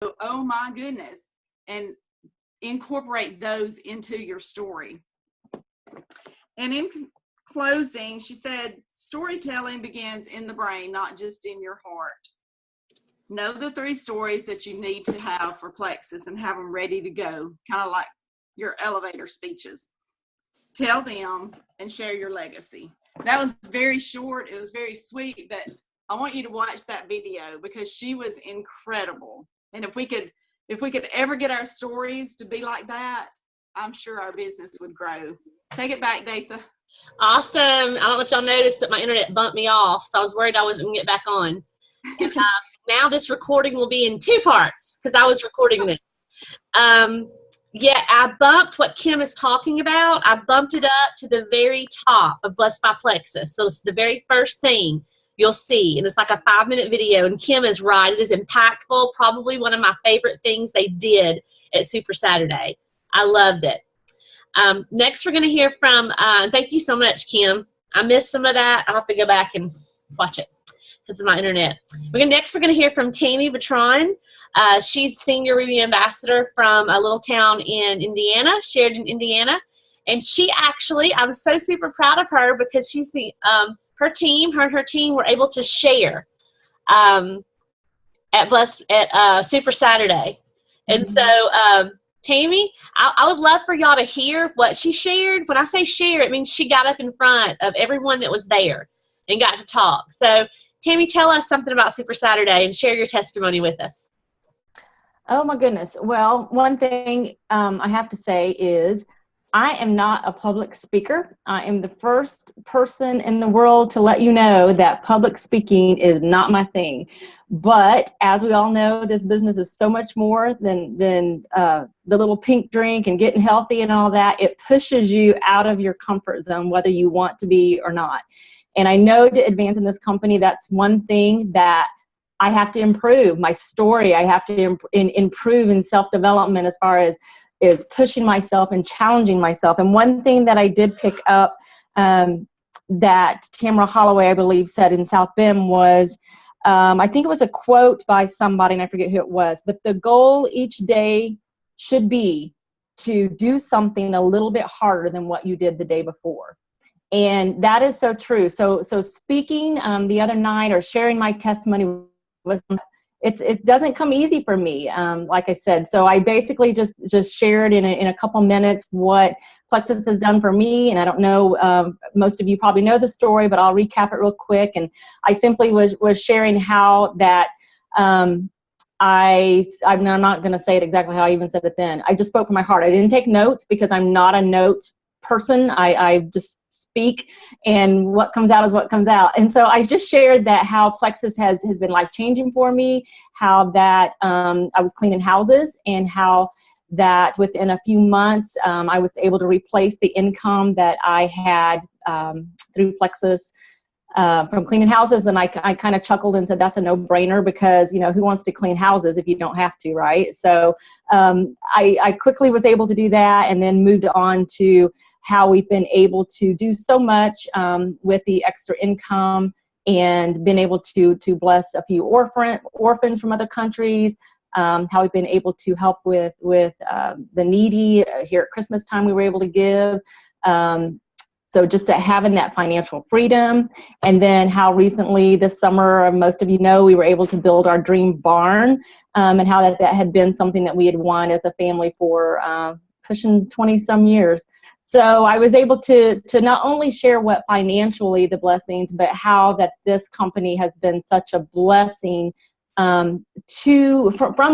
oh my goodness, and incorporate those into your story. And in closing, she said, storytelling begins in the brain, not just in your heart. Know the 3 stories that you need to have for Plexus and have them ready to go, kind of like your elevator speeches. Tell them and share your legacy. That was very short. It was very sweet, but I want you to watch that video because she was incredible. And if we could ever get our stories to be like that, I'm sure our business would grow. Take it back, Datha. Awesome. I don't know if y'all noticed, but my internet bumped me off, so I was worried I wasn't going to get back on. And now this recording will be in 2 parts because I was recording this. Yeah, I bumped what Kim is talking about. I bumped it up to the very top of Blessed by Plexus. So it's the very first thing you'll see. And it's like a 5-minute video. And Kim is right. It is impactful. Probably one of my favorite things they did at Super Saturday. I loved it. Next, we're going to hear from, thank you so much, Kim. I missed some of that. I'll have to go back and watch it because of my internet. Next, we're going to hear from Tammy Bertrand. She's Senior Ruby Ambassador from a little town in Indiana, Sheridan, Indiana. And she actually, I'm so super proud of her because she's the, her team were able to share at Super Saturday. And so, Tammy, I would love for y'all to hear what she shared. When I say share, it means she got up in front of everyone that was there and got to talk. So, Tammy, tell us something about Super Saturday and share your testimony with us. Oh, my goodness. Well, one thing I have to say is I am not a public speaker. I am the first person in the world to let you know that public speaking is not my thing. But as we all know, this business is so much more than the little pink drink and getting healthy and all that. It pushes you out of your comfort zone, whether you want to be or not. And I know to advance in this company, that's one thing that I have to improve. My story, I have to improve in self-development as far as is pushing myself and challenging myself. And one thing that I did pick up that Tamara Holloway, I believe, said in South Bend was, I think it was a quote by somebody, and I forget who it was, but the goal each day should be to do something a little bit harder than what you did the day before. And that is so true. So speaking the other night or sharing my testimony was, it doesn't come easy for me, like I said. So I basically just shared in a couple minutes what Plexus has done for me. And I don't know, most of you probably know the story, but I'll recap it real quick. And I simply was sharing how that I'm not going to say it exactly how I even said it then. I just spoke from my heart. I didn't take notes because I'm not a note person. I just speak, and what comes out is what comes out. And so I just shared that how Plexus has been life-changing for me, how that I was cleaning houses, and how that within a few months I was able to replace the income that I had through Plexus from cleaning houses. And I kind of chuckled and said, that's a no-brainer because, you know, who wants to clean houses if you don't have to, right? So I quickly was able to do that, and then moved on to how we've been able to do so much with the extra income, and been able to bless a few orphans from other countries, how we've been able to help with the needy. Here at Christmas time we were able to give. So just having that financial freedom. And then how recently this summer, most of you know, we were able to build our dream barn, and how that had been something that we had wanted as a family for pushing 20 some years. So I was able to not only share what financially the blessings, but how that this company has been such a blessing from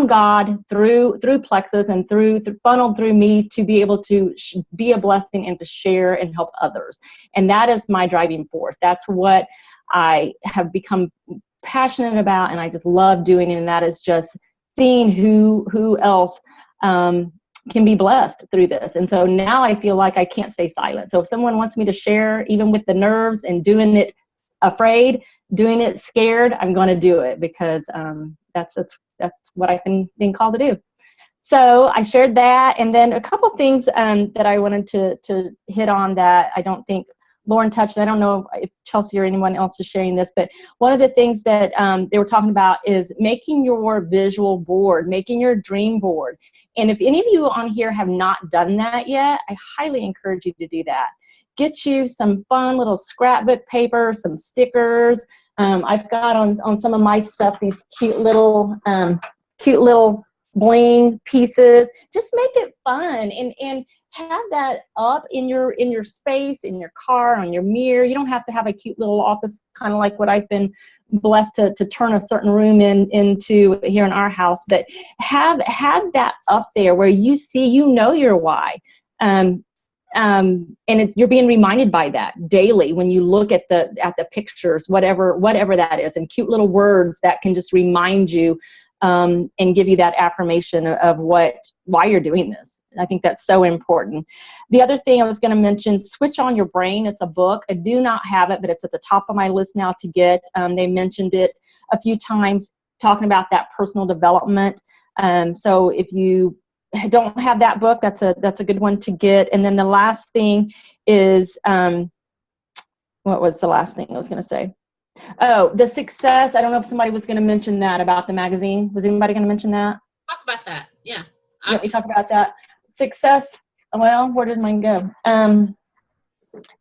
God through Plexus, and funneled through me to be able to be a blessing and to share and help others. And that is my driving force. That's what I have become passionate about, and I just love doing it. And that is just seeing who else can be blessed through this. And so now I feel like I can't stay silent. So if someone wants me to share, even with the nerves and doing it afraid, doing it scared, I'm going to do it, because that's what I've been called to do. So I shared that, and then a couple things that I wanted to hit on that I don't think Lauren touched, I don't know if Chelsea or anyone else is sharing this, but one of the things that they were talking about is making your visual board, making your dream board. And if any of you on here have not done that yet, I highly encourage you to do that. Get you some fun little scrapbook paper, some stickers. I've got on some of my stuff these cute little bling pieces. Just make it fun and have that up in your space, in your car, on your mirror. You don't have to have a cute little office, kind of like what I've been blessed to turn a certain room into here in our house. But have that up there where you see, your why. And you're being reminded by that daily when you look at the pictures, whatever that is, and cute little words that can just remind you and give you that affirmation of why you're doing this. I think that's so important. The other thing I was going to mention, Switch on Your Brain. It's a book. I do not have it, but it's at the top of my list now to get. They mentioned it a few times, talking about that personal development. So if you don't have that book, that's a good one to get. And then the last thing is, what was the last thing I was going to say? Oh, the Success. I don't know if somebody was going to mention that about the magazine. Was anybody going to mention that? Talk about that. Yeah. You want me to talk about that? Success. Well, where did mine go?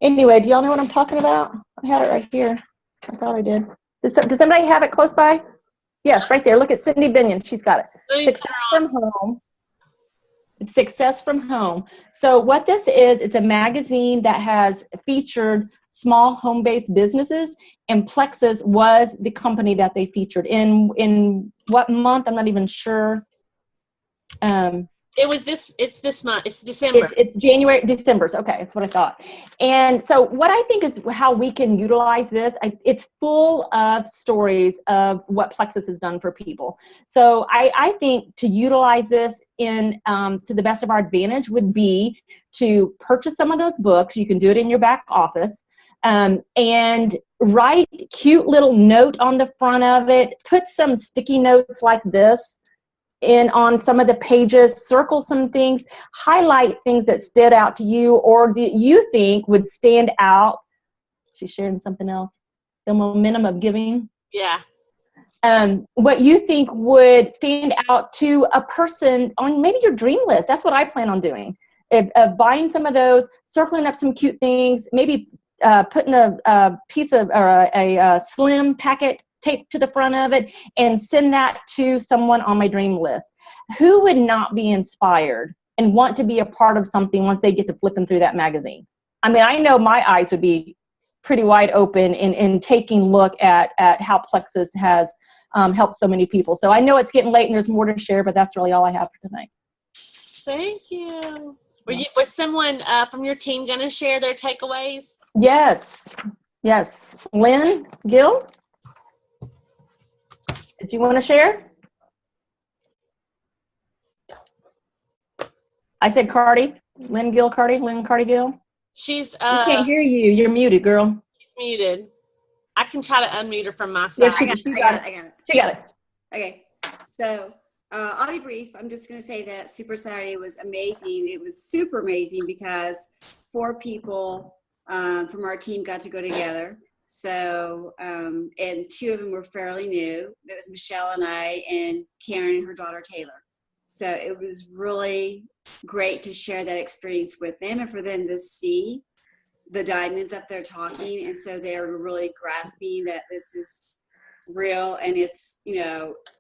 Anyway, do y'all know what I'm talking about? I had it right here. I thought I did. Does somebody have it close by? Yes, right there. Look at Cindy Binion. She's got it. Success from Home. Success from Home. So what this is, it's a magazine that has featured small home-based businesses, and Plexus was the company that they featured in what month? I'm not even sure. It's this month. It's December. It's January, December. Okay, that's what I thought. And so what I think is how we can utilize this, it's full of stories of what Plexus has done for people. So I think to utilize this to the best of our advantage would be to purchase some of those books. You can do it in your back office. And write cute little note on the front of it. Put some sticky notes like this on some of the pages, circle some things, highlight things that stood out to you or that you think would stand out. She's sharing something else. The momentum of giving. Yeah. What you think would stand out to a person on maybe your dream list. That's what I plan on doing. Buying some of those, circling up some cute things, maybe putting a piece of or a slim packet taped to the front of it and send that to someone on my dream list. Who would not be inspired and want to be a part of something once they get to flipping through that magazine? I mean, I know my eyes would be pretty wide open in taking a look at how Plexus has helped so many people. So I know it's getting late and there's more to share, but that's really all I have for tonight. Thank you. Was someone from your team going to share their takeaways? Yes. Lynn Gill? Did you want to share? I said Cardi. Lynn Cardi Gill. She's we can't hear you. You're muted, girl. She's muted. I can try to unmute her from my side. Yeah, she got it. She got it. Okay. So I'll be brief. I'm just going to say that Super Saturday was amazing. It was super amazing because 4 people from our team got to go together. So, and 2 of them were fairly new. It was Michelle and I, and Karen and her daughter Taylor. So it was really great to share that experience with them and for them to see the diamonds up there talking. And so they're really grasping that this is real and it's,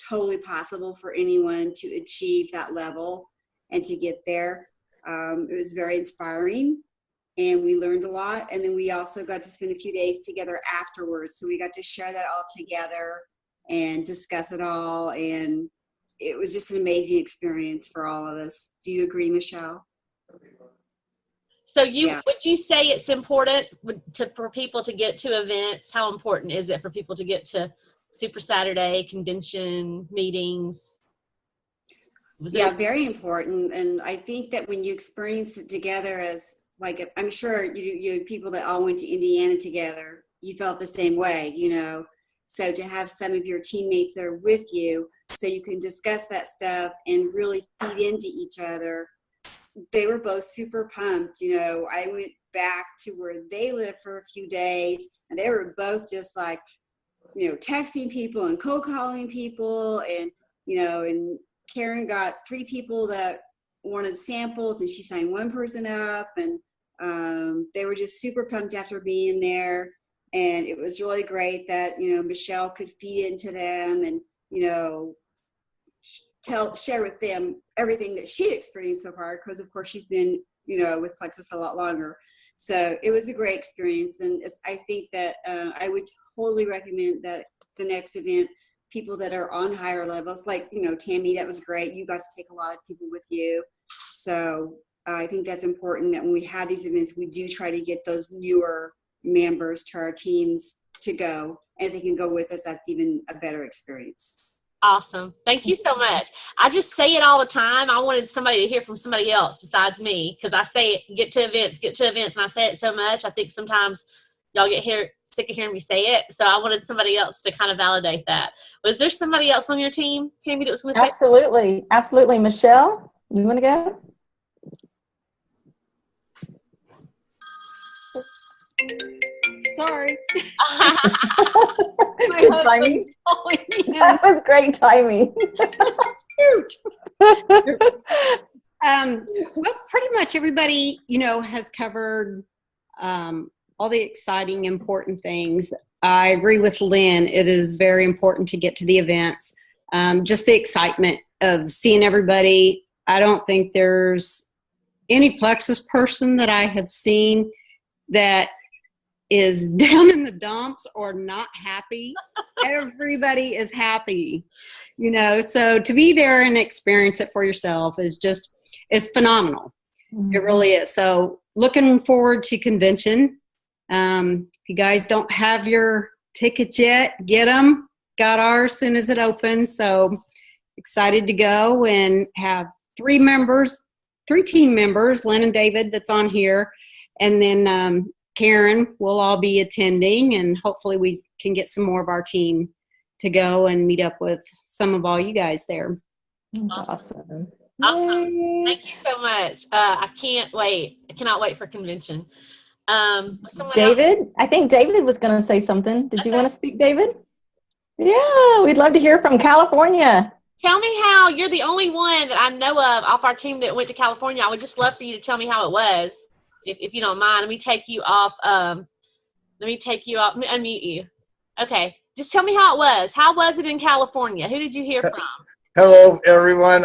totally possible for anyone to achieve that level and to get there. It was very inspiring. And we learned a lot. And then we also got to spend a few days together afterwards. So we got to share that all together and discuss it all. And it was just an amazing experience for all of us. Do you agree, Michelle? So would you say it's important for people to get to events? How important is it for people to get to Super Saturday, convention, meetings? Very important. And I think that when you experience it together as, like, I'm sure you people that all went to Indiana together, you felt the same way, So to have some of your teammates there with you so you can discuss that stuff and really feed into each other, they were both super pumped. You know, I went back to where they lived for a few days, and they were both just like, you know, texting people and cold calling people, and, you know, and Karen got 3 people that wanted samples, and she signed 1 person up, and they were just super pumped after being there. And it was really great that, you know, Michelle could feed into them and, you know, share with them everything that she'd experienced so far, because of course she's been, you know, with Plexus a lot longer. So it was a great experience, and I think that I would totally recommend that the next event, people that are on higher levels, like, you know, Tammy, that was great. You got to take a lot of people with you. So I think that's important, that when we have these events, we do try to get those newer members to our teams to go. And if they can go with us, that's even a better experience. Awesome. Thank you so much. I just say it all the time. I wanted somebody to hear from somebody else besides me, because I say it, get to events, and I say it so much. I think sometimes y'all get sick of hearing me say it. So I wanted somebody else to kind of validate that. Was there somebody else on your team, Tammy, that was going to say? Absolutely. Absolutely. Michelle, you want to go? Sorry. Good timing. That was great timing. Shoot. Well, pretty much everybody, you know, has covered all the exciting, important things. I agree with Lynn. It is very important to get to the events. Just the excitement of seeing everybody. I don't think there's any Plexus person that I have seen that is down in the dumps or not happy. Everybody is happy, you know, so to be there and experience it for yourself is just, it's phenomenal. Mm-hmm. It really is. So looking forward to convention. If you guys don't have your tickets yet, get them. Got ours as soon as it opens. So excited to go and have 3 team members, Lynn and David, that's on here. And then Karen will all be attending, and hopefully we can get some more of our team to go and meet up with some of all you guys there. Awesome. Awesome. Thank you so much. I can't wait. I cannot wait for convention. David, I think David was going to say something. Did you want to speak, David? Yeah, we'd love to hear from California. Tell me how you're the only one that I know of off our team that went to California. I would just love for you to tell me how it was. If you don't mind, let me take you off. Let me unmute you. Okay. Just tell me how it was. How was it in California? Who did you hear from? Hello, everyone.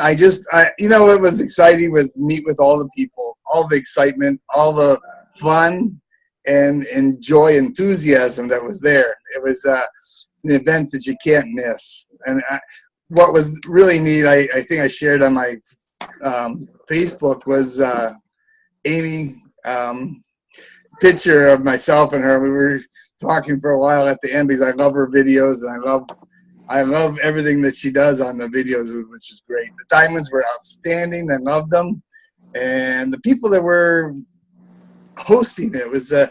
You know, what was exciting was meet with all the people, all the excitement, all the fun and joy, enthusiasm that was there. It was an event that you can't miss. And what was really neat, I think I shared on my Facebook, was Amy picture of myself and her. We were talking for a while at the end because I love her videos, and I love everything that she does on the videos, which is great. The diamonds were outstanding. I loved them. And the people that were hosting it was an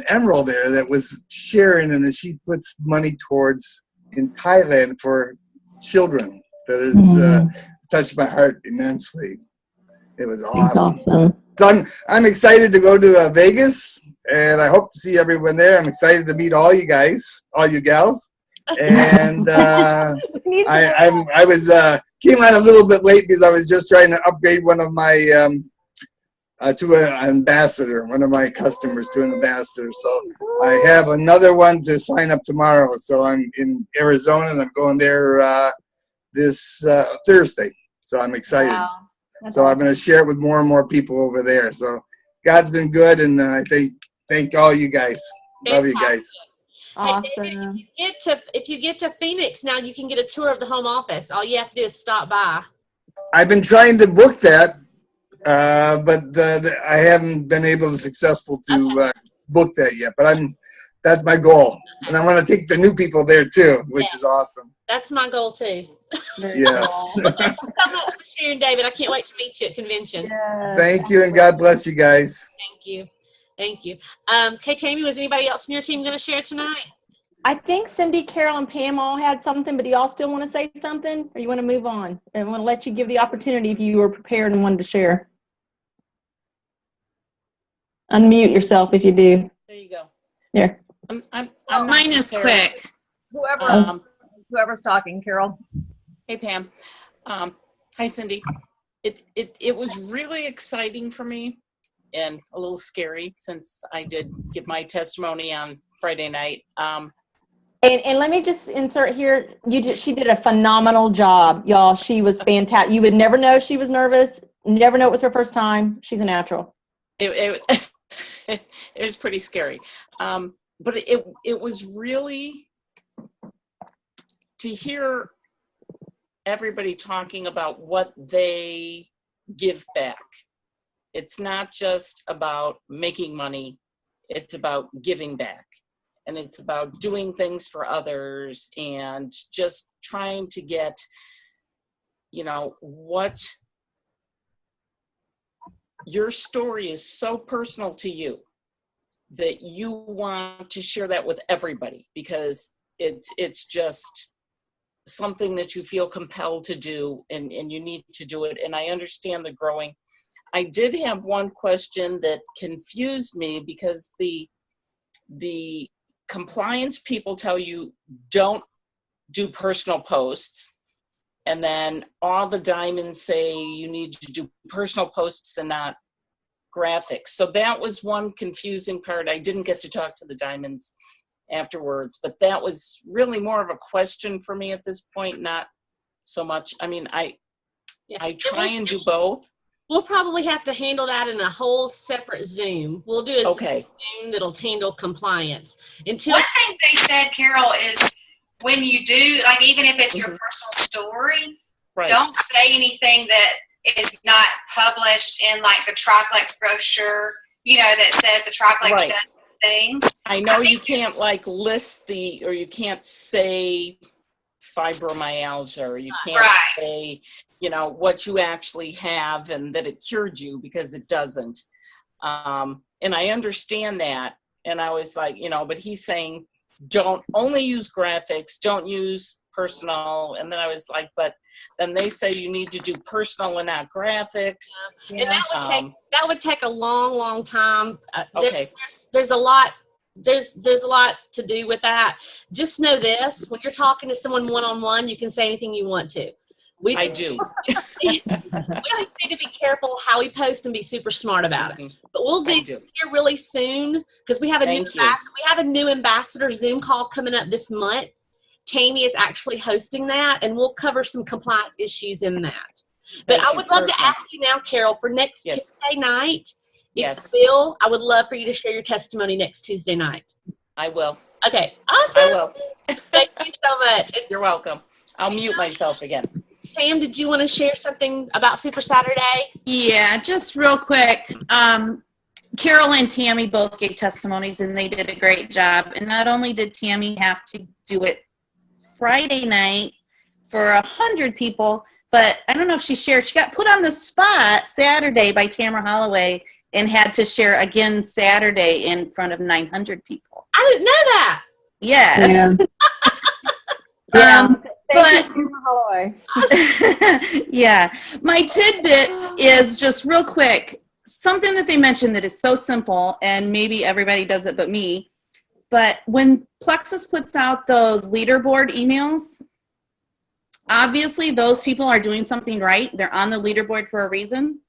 emerald there that was sharing, and she puts money towards in Thailand for children. That has touched my heart immensely. It was awesome. So I'm excited to go to Vegas, and I hope to see everyone there. I'm excited to meet all you guys, all you gals. And I came on a little bit late because I was just trying to upgrade one of my to an ambassador, one of my customers to an ambassador. So I have another one to sign up tomorrow. So I'm in Arizona, and I'm going there this Thursday. So I'm excited. Wow. So I'm going to share it with more and more people over there. So God's been good, and I thank all you guys. Love you guys. Awesome. Hey, David, if you get to Phoenix now, you can get a tour of the home office. All you have to do is stop by. I've been trying to book that, but I haven't been able to successful to book that yet. But that's my goal, and I want to take the new people there too, which is awesome. That's my goal too. Yes. Well, thanks so much for sharing, David. I can't wait to meet you at convention. Yes. Thank you, and God bless you guys. Thank you. Okay, Tammy, was anybody else in your team going to share tonight? I think Cindy, Carol, and Pam all had something, but do y'all still want to say something, or you want to move on? I want to let you give the opportunity if you were prepared and wanted to share. Unmute yourself if you do. There you go. Here. I'm Mine is quick. Whoever's talking, Carol. Hey, Pam. Hi, Cindy. It was really exciting for me and a little scary since I did give my testimony on Friday night. And let me just insert here, she did a phenomenal job, y'all. She was fantastic. You would never know she was nervous, never know it was her first time. She's a natural. It was pretty scary. But it was really to hear everybody talking about what they give back. It's not just about making money, it's about giving back. And it's about doing things for others and just trying to get, what your story is so personal to you that you want to share that with everybody because it's just something that you feel compelled to do and you need to do it. And I understand the growing. I did have one question that confused me because the compliance people tell you don't do personal posts, and then all the diamonds say you need to do personal posts and not graphics. So that was one confusing part. I didn't get to talk to the diamonds afterwards, but that was really more of a question for me at this point, not so much. I mean, I try and do both. We'll probably have to handle that in a whole separate Zoom. We'll do a Zoom that'll handle compliance. One thing they said, Carol, is when you do, like even if it's your personal story, don't say anything that is not published in like the triplex brochure, that says the triplex does things. I know you can't like list or you can't say fibromyalgia, or you can't say, what you actually have and that it cured you, because it doesn't. And I understand that. And I was like, but he's saying, don't only use graphics, don't use personal. And then I was like, but then they say you need to do personal and not graphics. And that would take a long, long time. There's a lot. There's a lot to do with that. Just know this: when you're talking to someone one-on-one, you can say anything you want to. I do. We just need to be careful how we post and be super smart about it. But we'll do here really soon because we have a new ambassador Zoom call coming up this month. Tammy is actually hosting that, and we'll cover some compliance issues in that. But I would love to ask you now, Carol, for next Tuesday night. If you will, I would love for you to share your testimony next Tuesday night. I will. Okay. Awesome. I will. Thank you so much. You're welcome. I'll mute myself again. Pam, did you want to share something about Super Saturday? Yeah, just real quick. Carol and Tammy both gave testimonies, and they did a great job. And not only did Tammy have to do it Friday night for 100 people, but I don't know if she shared. She got put on the spot Saturday by Tamara Holloway and had to share again Saturday in front of 900 people. I didn't know that. Yes. Yeah. Yeah. My tidbit is just real quick. Something that they mentioned that is so simple, and maybe everybody does it but me. But when Plexus puts out those leaderboard emails, obviously those people are doing something right. They're on the leaderboard for a reason.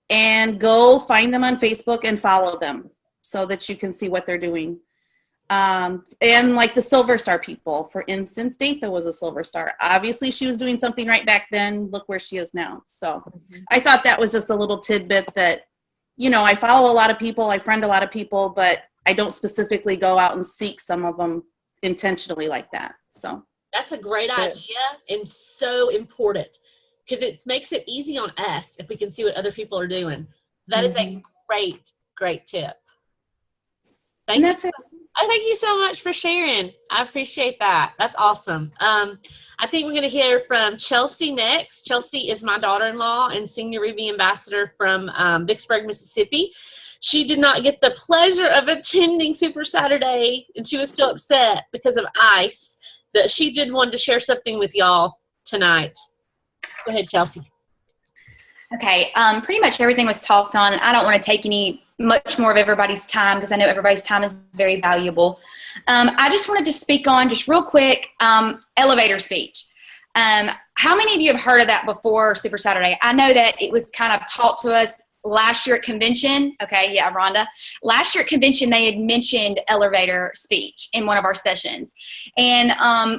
And go find them on Facebook and follow them so that you can see what they're doing. And like the Silver Star people, for instance, Datha was a Silver Star. Obviously she was doing something right back then. Look where she is now. So I thought that was just a little tidbit that, I follow a lot of people, I friend a lot of people, but I don't specifically go out and seek some of them intentionally like that. So that's a great idea and so important, because it makes it easy on us if we can see what other people are doing. That is a great, great tip. Thank you so much for sharing. I appreciate that. That's awesome. I think we're going to hear from Chelsea next. Chelsea is my daughter-in-law and Senior Ruby Ambassador from Vicksburg, Mississippi. She did not get the pleasure of attending Super Saturday, and she was so upset because of ice that she did want to share something with y'all tonight. Go ahead, Chelsea. Okay, pretty much everything was talked on. I don't want to take any much more of everybody's time because I know everybody's time is very valuable. I just wanted to speak on, just real quick, elevator speech. How many of you have heard of that before Super Saturday? I know that it was kind of taught to us last year at convention. Okay, yeah, Rhonda. Last year at convention, they had mentioned elevator speech in one of our sessions. And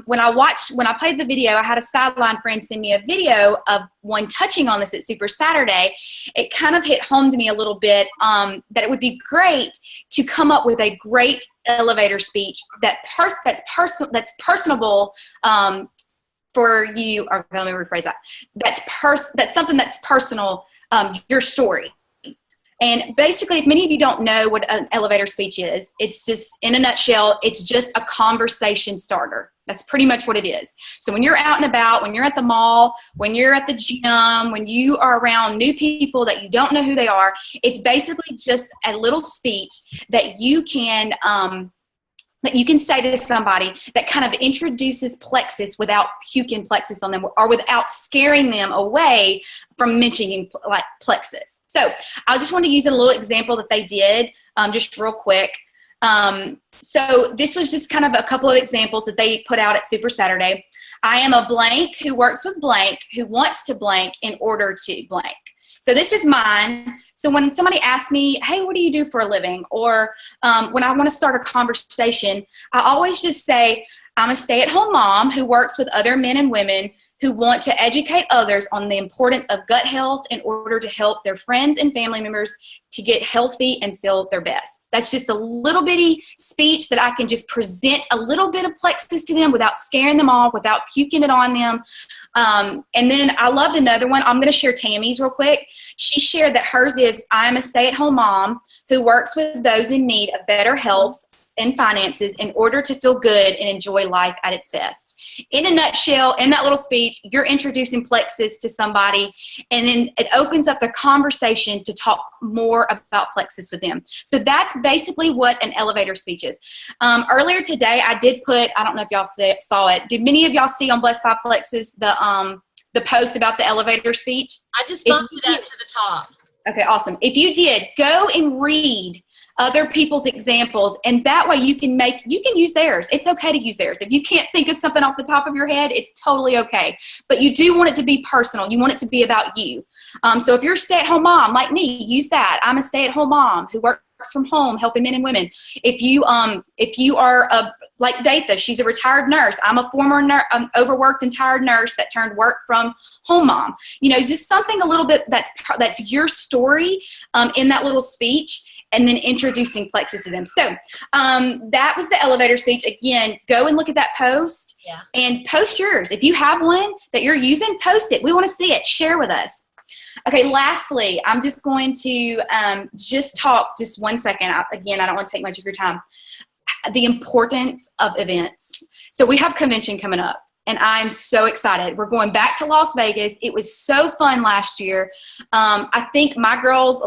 when I played the video, I had a sideline friend send me a video of one touching on this at Super Saturday. It kind of hit home to me a little bit that it would be great to come up with a great elevator speech that's personable for you, or let me rephrase that. That's something that's personal, your story. And basically, if many of you don't know what an elevator speech is, it's just, in a nutshell, it's just a conversation starter. That's pretty much what it is. So when you're out and about, when you're at the mall, when you're at the gym, when you are around new people that you don't know who they are, it's basically just a little speech that you can say to somebody that kind of introduces Plexus without puking Plexus on them or without scaring them away from mentioning like Plexus. So I just want to use a little example that they did just real quick. So this was just kind of a couple of examples that they put out at Super Saturday. I am a blank who works with blank who wants to blank in order to blank. So this is mine. So when somebody asks me, hey, what do you do for a living? Or when I want to start a conversation, I always just say, I'm a stay-at-home mom who works with other men and women who want to educate others on the importance of gut health in order to help their friends and family members to get healthy and feel their best. That's just a little bitty speech that I can just present a little bit of Plexus to them without scaring them off, without puking it on them. And then I loved another one. I'm going to share Tammy's real quick. She shared that hers is, I'm a stay-at-home mom who works with those in need of better health and finances in order to feel good and enjoy life at its best. In a nutshell, in that little speech, you're introducing Plexus to somebody, and then it opens up the conversation to talk more about Plexus with them. So that's basically what an elevator speech is. Earlier today, I did put, I don't know if y'all saw it. Did many of y'all see on Blessed by Plexus the post about the elevator speech? I just bumped it up to the top. Okay, awesome. If you did, go and read other people's examples, and that way you can use theirs. It's okay to use theirs. If you can't think of something off the top of your head, it's totally okay. But you do want it to be personal. You want it to be about you. So if you're a stay-at-home mom like me, use that. I'm a stay-at-home mom who works from home helping men and women. If you are like Datha, she's a retired nurse. I'm a former overworked and tired nurse that turned work from home mom. You know, just something a little bit that's your story in that little speech, and then introducing Plexus to them. So that was the elevator speech. Again, go and look at that post and post yours. If you have one that you're using, post it. We want to see it. Share with us. Okay, lastly, I'm just going to just talk just 1 second. Again, I don't want to take much of your time. The importance of events. So we have convention coming up, and I'm so excited. We're going back to Las Vegas. It was so fun last year. I think my girls,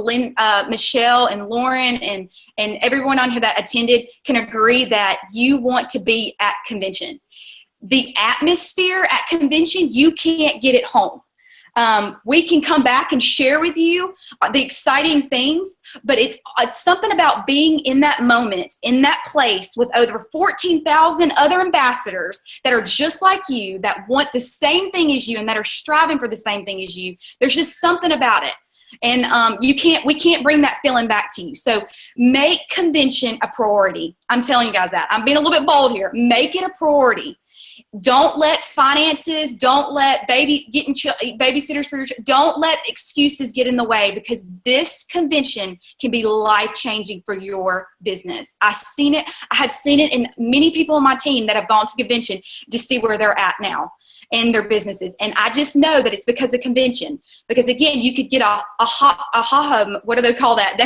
Michelle and Lauren and everyone on here that attended can agree that you want to be at convention. The atmosphere at convention, you can't get at home. We can come back and share with you the exciting things, but it's something about being in that moment, in that place with over 14,000 other ambassadors that are just like you, that want the same thing as you and that are striving for the same thing as you. There's just something about it. And we can't bring that feeling back to you. So make convention a priority. I'm telling you guys that. I'm being a little bit bold here. Make it a priority. Don't let finances, don't let babysitters for your children, don't let excuses get in the way, because this convention can be life-changing for your business. I have seen it in many people on my team that have gone to convention to see where they're at now in their businesses. And I just know that it's because of convention. Because again, you could get what do they call that?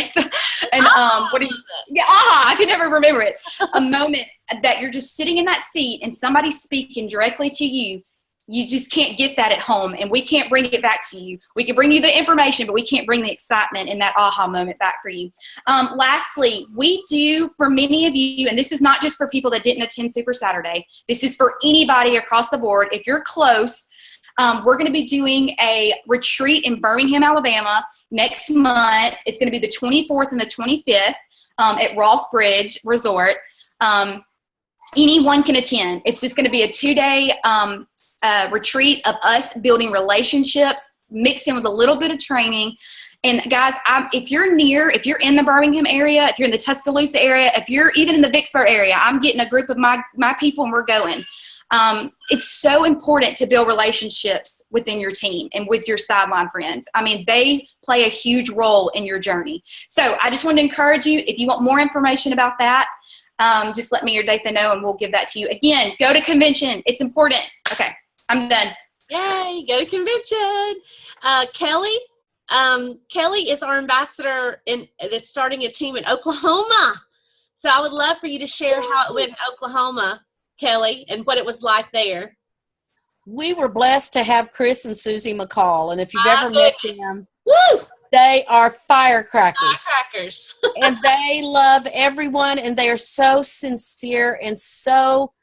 And I can never remember it. A moment that you're just sitting in that seat and somebody's speaking directly to you. You just can't get that at home, and we can't bring it back to you. We can bring you the information, but we can't bring the excitement and that aha moment back for you. Lastly, we do, for many of you, and this is not just for people that didn't attend Super Saturday, this is for anybody across the board. If you're close, we're going to be doing a retreat in Birmingham, Alabama, next month. It's going to be the 24th and the 25th at Ross Bridge Resort. Anyone can attend. It's just going to be a 2-day retreat of us building relationships mixed in with a little bit of training. And guys, if you're in the Birmingham area, if you're in the Tuscaloosa area, if you're even in the Vicksburg area, I'm getting a group of my people and we're going. It's so important to build relationships within your team and with your sideline friends. I mean, they play a huge role in your journey. So I just wanted to encourage you, if you want more information about that, just let me or Dathan know and we'll give that to you. Again, go to convention. It's important. Okay, I'm done. Yay, go to convention. Kelly is our ambassador that's starting a team in Oklahoma. So I would love for you to share how it went in Oklahoma, Kelly, and what it was like there. We were blessed to have Chris and Susie McCall, and if you've ever met them, woo! They are firecrackers. Firecrackers. And they love everyone, and they are so sincere and so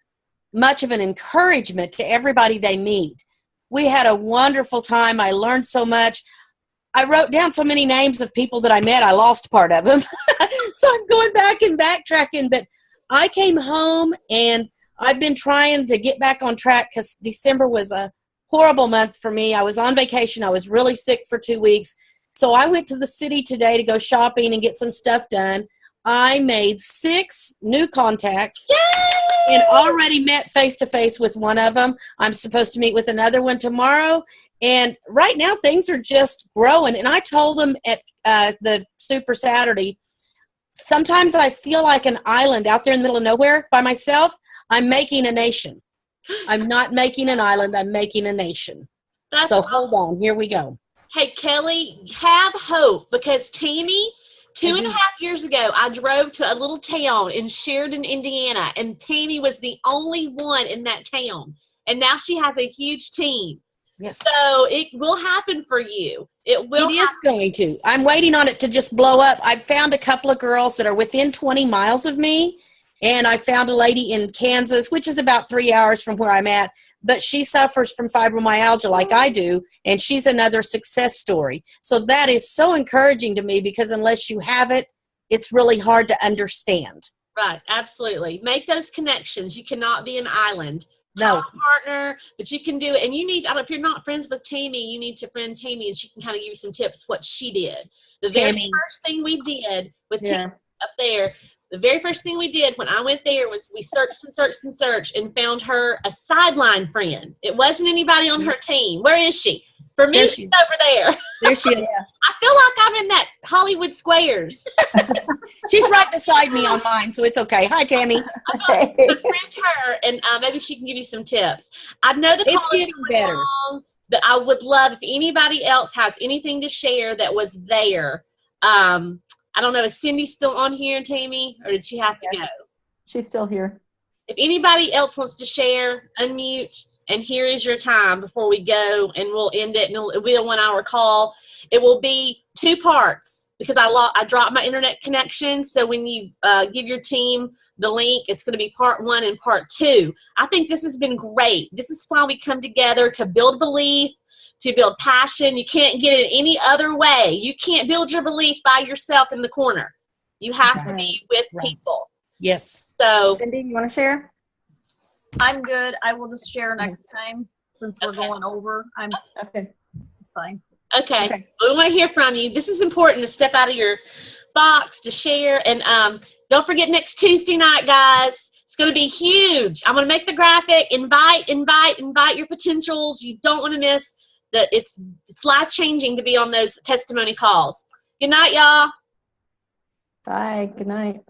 much of an encouragement to everybody they meet. We had a wonderful time. I learned so much. I wrote down so many names of people that I met. I lost part of them. So I'm going back and backtracking. But I came home, and I've been trying to get back on track because December was a horrible month for me. I was on vacation. I was really sick for 2 weeks. So I went to the city today to go shopping and get some stuff done. I made 6 new contacts. Yay! And already met face-to-face with one of them. I'm supposed to meet with another one tomorrow. And right now things are just growing. And I told them at the Super Saturday, sometimes I feel like an island out there in the middle of nowhere by myself. I'm making a nation. I'm not making an island. I'm making a nation. So hold on. Here we go. Hey, Kelly, have hope, because Tammy, 2.5 years ago, I drove to a little town in Sheridan, Indiana, and Tammy was the only one in that town. And now she has a huge team. Yes. So it will happen for you. It is going to. I'm waiting on it to just blow up. I've found a couple of girls that are within 20 miles of me. And I found a lady in Kansas, which is about 3 hours from where I'm at, but she suffers from fibromyalgia like I do, and she's another success story. So that is so encouraging to me, because unless you have it, it's really hard to understand. Right, absolutely. Make those connections. You cannot be an island. No. Have a partner, but you can do it. And you need, if you're not friends with Tammy, you need to friend Tammy, and she can kind of give you some tips what she did. The very first thing we did with Tammy up there, the very first thing we did when I went there was we searched and searched and searched and found her a sideline friend. It wasn't anybody on her team. Where is she? For me, she's over there. There she is. I feel like I'm in that Hollywood Squares. She's right beside me on mine, so it's okay. Hi, Tammy. I'm going to friend her, and maybe she can give you some tips. I know it's getting better. Long, but I would love if anybody else has anything to share that was there. I don't know, is Cindy still on here, Tammy, or did she have to go? She's still here. If anybody else wants to share, unmute, and here is your time before we go, and we'll end it, and it'll be a 1-hour call. It will be 2 parts, because I dropped my internet connection, so when you give your team the link, it's going to be part 1 and part 2. I think this has been great. This is why we come together, to build belief, to build passion. You can't get it any other way. You can't build your belief by yourself in the corner. You have to be with people. Yes. So, Cindy, you want to share? I'm good. I will just share next time since we're going over. I'm fine. Okay. We want to hear from you. This is important, to step out of your box, to share. And don't forget next Tuesday night, guys. It's going to be huge. I'm going to make the graphic. Invite your potentials. You don't want to miss that. It's life-changing to be on those testimony calls. Good night, y'all. Bye. Good night.